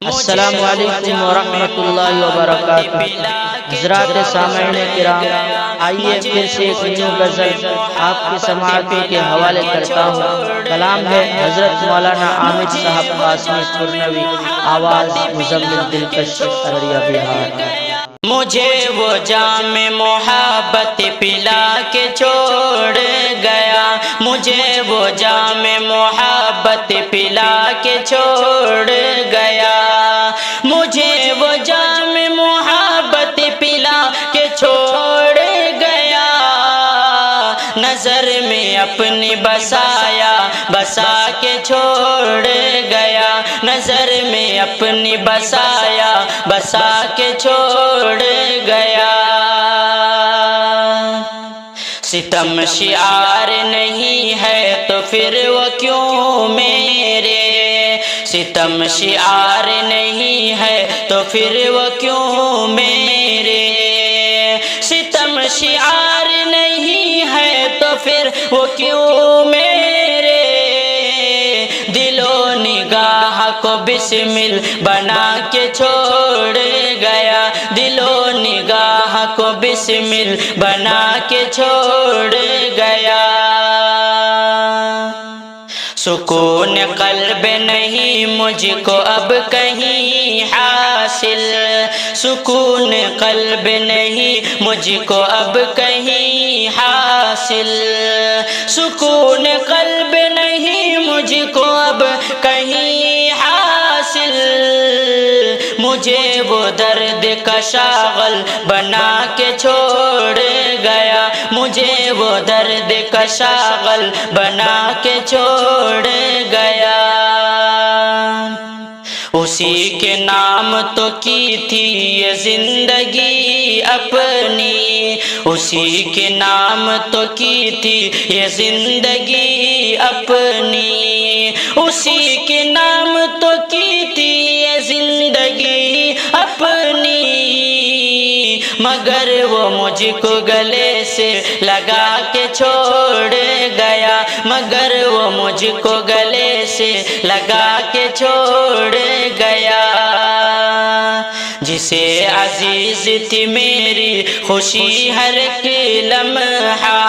السلام علیکم ورحمۃ اللہ وبرکاتہ۔ حضرات سامعین کرام، آئیے پھر سے ایک نیو غزل آپ کی سماعت کے حوالے کرتا ہوں۔ کلام ہے حضرت مولانا عامر صاحب قاسمی پورنوی، آواز مزمل دلکش، ارریہ بہار۔ مجھے وہ جام محبت پلا کے چھوڑ گیا، مجھے وہ جام محبت پلا کے چھوڑ گیا، مجھے وہ جام محبت پلا کے چھوڑ گیا، نظر میں اپنی بسایا بسا کے چھوڑ گیا، نظر میں اپنی بسایا بسا کے چھوڑ گیا۔ ستم شعار نہیں ہے تو پھر وہ کیوں میرے، ستم شعار نہیں ہے تو پھر وہ کیوں میرے، ستم شعار نہیں ہے تو پھر وہ کیوں میرے، دل و نگاہ کو بسمل بنا کے چھوڑ گیا، دل و نگاہ کو بسمل بنا کے چھوڑ گیا۔ سکون قلب نہیں مجھ کو اب کہیں حاصل، سکون قلب نہیں مجھ کو اب کہیں حاصل، سکون قلب نہیں مجھ کو اب کہیں حاصل، مجھے وہ درد کا شاغل بنا کے چھوڑ گیا، مجھے وہ درد کا شاغل بنا کے چھوڑ گیا۔ اسی کے نام تو کی تھی یہ زندگی اپنی، اسی کے نام تو کی تھی یہ زندگی اپنی، اسی کے نام تو کی تھی یہ زندگی اپنی، مگر وہ مجھ کو گلے سے لگا کے چھوڑ گیا، مگر وہ مجھ کو گلے سے لگا کے چھوڑ گیا۔ جسے عزیز تھی میری خوشی ہر ایک لمحہ،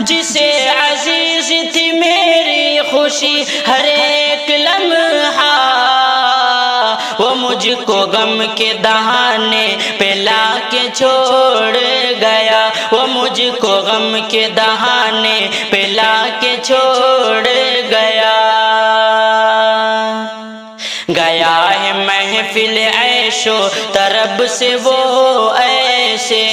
جسے عزیز تھی میری خوشی ہر ایک لمحہ، وہ مجھ کو غم کے دہانے پہ لا کے چھوڑ گیا، وہ مجھ کو غم کے دہانے پہ لا کے چھوڑ گیا۔ گیا ہے محفل عیش و طرب سے وہ ایسے،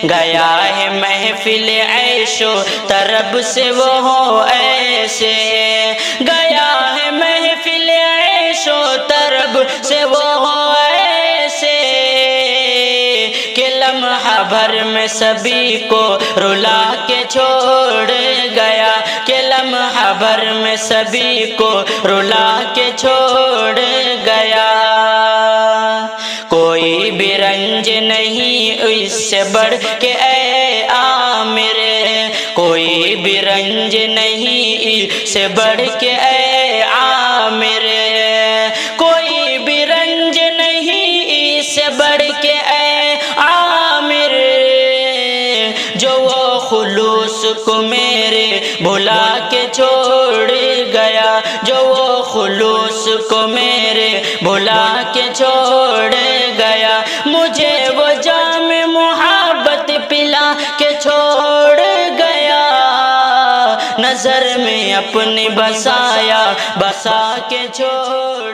گیا ہے محفل عیش و طرب سے وہ ایسے، گیا ہے محفل عیش و طرب سے وہ ایسے، کہ لمحہ بھر میں سبھی کو رلا کے چھوڑ گیا، کہ لمحہ بھر میں سبھی کو رلا کے چھوڑ گیا۔ کوئی بھی رنج نہیں اس سے بڑھ کے اے عامر، کوئی بھی رنج نہیں اس سے بڑھ کے اے عامر، کوئی بھی رنج نہیں اس سے بڑھ کے اے عامر، جو وہ خلوص کو میرے بھلا کے چھوڑ گیا، جو وہ خلوص کو میرے بھلا کے چھوڑ گیا، مجھے وہ جام محبت پلا کے چھوڑ گیا، نظر میں اپنی بسایا بسا کے چھوڑ